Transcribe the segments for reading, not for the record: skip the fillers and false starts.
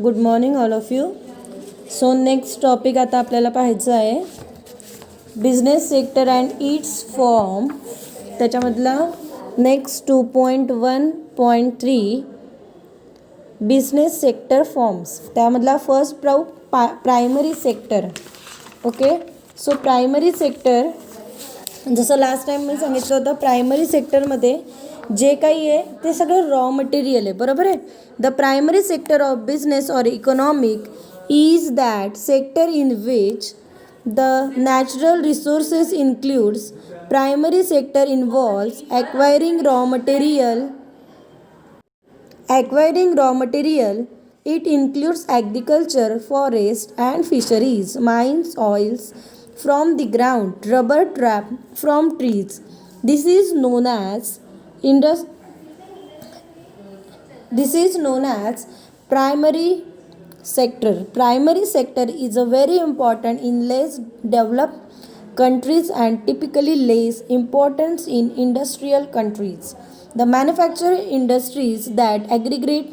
Good morning all of you. So next topic आता आपल्याला पाहायचं आहे business sector and it's form. त्याच्यामधला नेक्स्ट 2.1.3 बिझनेस सेक्टर फॉर्म्स. त्यामधला first primary sector. Okay, so primary sector जसं last time मी सांगितलं होतं, प्रायमरी सेक्टरमध्ये जे काही आहे ते सगळं रॉ मटेरियल आहे, बरोबर आहे. The primary sector of business or economic is that sector in which the natural resources includes. Primary sector involves acquiring raw material. It includes agriculture, forest and fisheries, mines, oils from the ground, rubber trap from trees. This is known as primary sector. Primary sector is a very important in less developed countries and typically less important in industrial countries. The manufacturing industries that aggregate,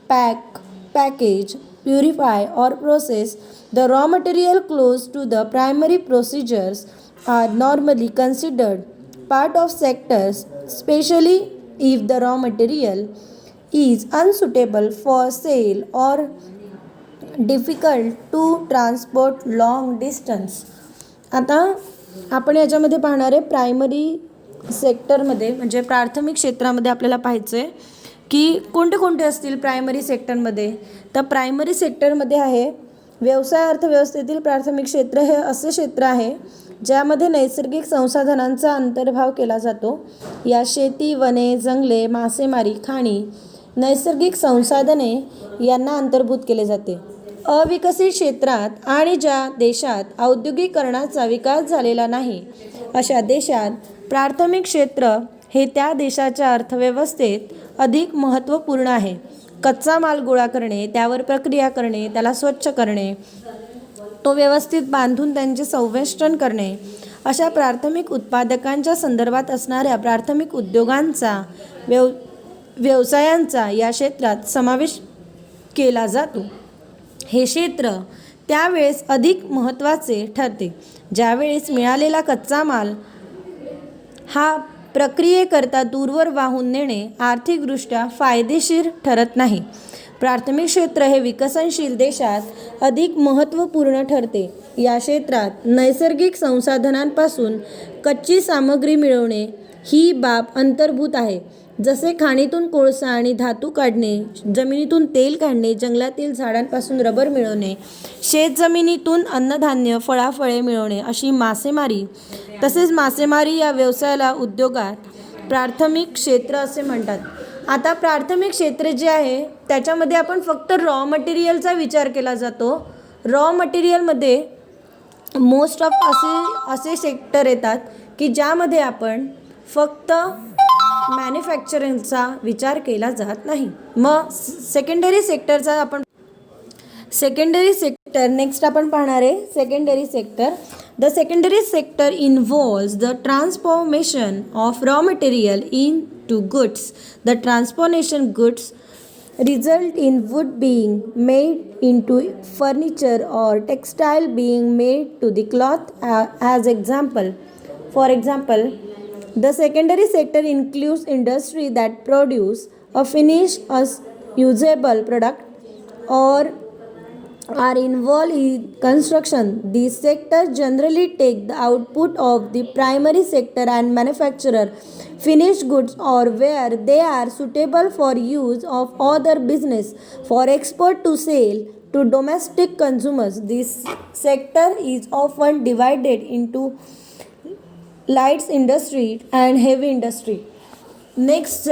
package, purify or process the raw material close to the primary procedures are normally considered part of sectors, especially if the raw material is unsuitable for sale or difficult to transport long distance. आता आपण याच्यामध्ये पाहणार आहे primary सेक्टरमध्ये, म्हणजे प्राथमिक क्षेत्रामध्ये आपल्याला पाहायचं आहे की कोणते कोणते असतील प्रायमरी सेक्टरमध्ये. तर प्रायमरी सेक्टरमध्ये आहे व्यवसाय अर्थव्यवस्थेतील प्राथमिक क्षेत्र. हे असे क्षेत्र आहे ज्यामध्ये नैसर्गिक संसाधनांचा अंतर्भाव केला जातो. या शेती, वने, जंगले, मासेमारी, खाणी, नैसर्गिक संसाधने यांना अंतर्भूत केले जाते. अविकसित क्षेत्रात आणि ज्या देशात औद्योगिकरणाचा विकास झालेला नाही अशा देशात प्राथमिक क्षेत्र हे त्या देशाच्या अर्थव्यवस्थेत अधिक महत्त्वपूर्ण आहे. कच्चा माल गोळा करणे, त्यावर प्रक्रिया करणे, त्याला स्वच्छ करणे, तो व्यवस्थित बांधून त्यांचे संवेष्टन करणे, अशा प्राथमिक उत्पादकांच्या संदर्भात असणाऱ्या प्राथमिक उद्योगांचा, व्यवसायांचा या क्षेत्रात समावेश केला जातो. हे क्षेत्र त्यावेळेस अधिक महत्त्वाचे ठरते ज्यावेळेस मिळालेला कच्चा माल हा प्रक्रियेकरता दूरवर वाहून नेणे आर्थिकदृष्ट्या फायदेशीर ठरत नाही. प्राथमिक क्षेत्र हे विकसनशील देशात अधिक महत्त्वपूर्ण ठरते. या क्षेत्रात नैसर्गिक संसाधनांपासून कच्ची सामग्री मिळवणे ही बाब अंतर्भूत आहे, जसे खाणीतून कोळसा आणि धातू काढणे, जमिनीतून तेल काढणे, जंगलातील झाडांपासून रबर मिळवणे, शेतजमिनीतून अन्नधान्य, फळाफळे मिळवणे, अशी मासेमारी. तसेच मासेमारी या व्यवसायाला उद्योगात प्राथमिक क्षेत्र असे म्हणतात. आता प्राथमिक क्षेत्र जे आहे त्याच्यामध्ये आपण फक्त रॉ मटेरियलचा विचार केला जातो. रॉ मटेरियलमध्ये मोस्ट ऑफ असे सेक्टर येतात की ज्यामध्ये आपण फक्त मॅन्युफॅक्चरिंगचा विचार केला जात नाही. मग सेकंडरी सेक्टर नेक्स्ट आपण पाहणार आहे. Secondary sector. The secondary sector involves the transformation of raw material into goods. The transformation goods result in wood being made into furniture or textile being made to the cloth as example. For example, the secondary sector includes industry that produce a finished usable product or are involved in construction. These sectors generally take the output of the primary sector and manufacture finished goods or where they are suitable for use of other business for export to sale to domestic consumers. This sector is often divided into light industry and heavy industry. Next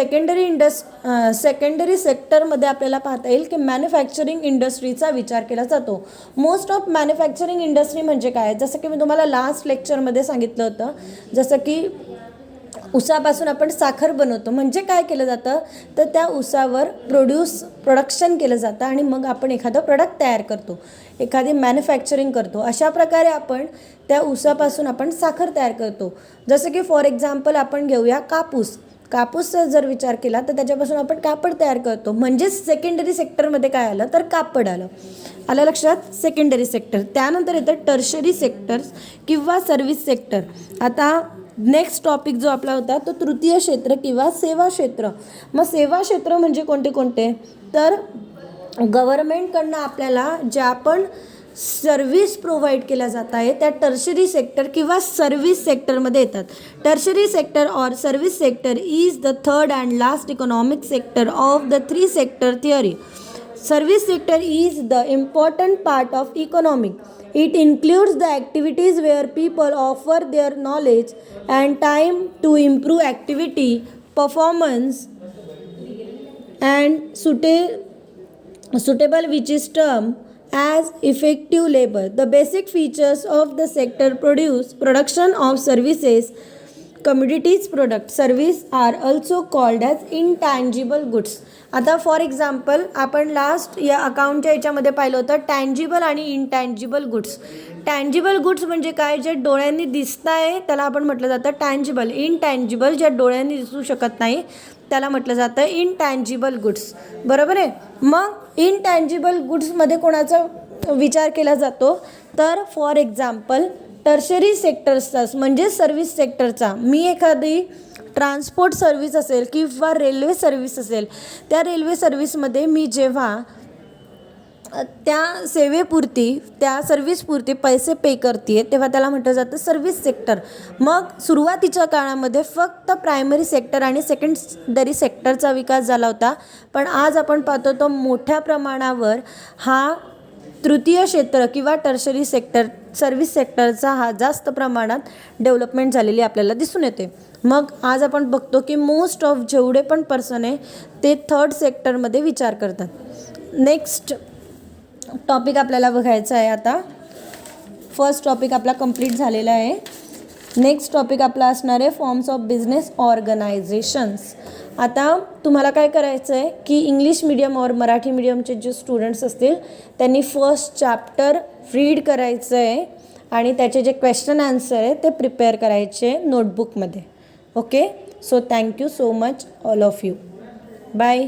secondary सेक्टरमध्ये आपल्याला पाहता येईल की manufacturing इंडस्ट्रीचा विचार केला जातो. Most of manufacturing industry म्हणजे काय, जसं की मी तुम्हाला लास्ट लेक्चरमध्ये सांगितलं होतं, जसं की ऊसापासून आपण साखर बनवतो. म्हणजे काय केलं जातं तर त्या ऊसावर प्रोडक्शन केलं जातं आणि मग आपण एखादं प्रोडक्ट तयार करतो, एखादी मॅन्युफॅक्चरिंग करतो. अशा प्रकारे आपण त्या ऊसापासून आपण साखर तयार करतो. जसं की फॉर एक्झाम्पल आपण घेऊया कापूस. कापूसचा जर विचार केला तर त्याच्यापासून आपण कापड तयार करतो, म्हणजेच सेकंडरी सेक्टरमध्ये काय आलं तर कापड आलं. आलं लक्षात? Secondary sector. त्यानंतर येतं टर्शरी सेक्टर्स किंवा सर्व्हिस सेक्टर. आता नेक्स्ट टॉपिक जो आपला होता तो तृतीय क्षेत्र किंवा सेवा क्षेत्र. मग सेवा क्षेत्र म्हणजे कोणते कोणते, तर गव्हर्मेंटकडनं आपल्याला ज्या आपण सर्व्हिस प्रोव्हाइड केल्या जात आहे त्या टर्शरी सेक्टर किंवा सर्व्हिस सेक्टरमध्ये येतात. Tertiary sector or service sector is the third and last economic sector of the 3 sector theory. Service sector is the important part of economic. It includes the activities where people offer their knowledge and time to improve activity, performance, and suitable which is termed as effective labor. The basic features of the sector production of services, commodities product. Service are also called as intangible goods. आता for example आपण last या अकाउंटच्या याच्यामध्ये पाहिलं होतं tangible आणि intangible goods. Tangible goods म्हणजे काय, जे डोळ्यांनी दिसत आहे त्याला आपण म्हटलं जातं टँजिबल. इनटँजिबल ज्या डोळ्यांनी दिसू शकत नाही त्याला म्हटलं जातं इनटँजिबल गुड्स. बरोबर आहे. मग इनटँजिबल गुड्समध्ये कोणाचा विचार केला जातो, तर फॉर एक्झाम्पल टर्शरी सेक्टर्सचा म्हणजे सर्व्हिस सेक्टरचा. मी एखादी ट्रान्सपोर्ट सर्व्हिस असेल किंवा रेल्वे सर्व्हिस असेल, त्या रेल्वे सर्व्हिसमध्ये मी जेव्हा त्या सेवेपुरती त्या सर्व्हिसपुरती पैसे पे करते तेव्हा त्याला म्हटलं जातं सर्व्हिस सेक्टर. मग सुरुवातीच्या काळामध्ये फक्त प्रायमरी सेक्टर आणि सेकंडरी सेक्टरचा विकास झाला होता, पण आज आपण पाहतो तो मोठ्या प्रमाणावर हा तृतीय क्षेत्र किंवा टर्शरी सेक्टर सर्व्हिस सेक्टरचा हा जास्त प्रमाणात डेव्हलपमेंट झालेली आपल्याला दिसून येते. मग आज आपण बघतो की मोस्ट ऑफ जेवढे पण पर्सन आहे ते थर्ड सेक्टरमध्ये विचार करतात. नेक्स्ट टॉपिक आपल्याला बघायचा आहे. आता फर्स्ट टॉपिक आपला कंप्लीट झालेला आहे. नेक्स्ट टॉपिक आपला असणार आहे फॉर्म्स ऑफ बिझनेस ऑर्गनायझेशन्स. आता तुम्हाला काय करायचं आहे की इंग्लिश मीडियम और मराठी मीडियमचे जे स्टुडंट्स असतील त्यांनी फर्स्ट चॅप्टर रीड करायचं आहे आणि त्याचे जे क्वेश्चन आन्सर आहे ते प्रिपेअर करायचे नोटबुकमध्ये. Okay, so thank you so much all of you. Bye.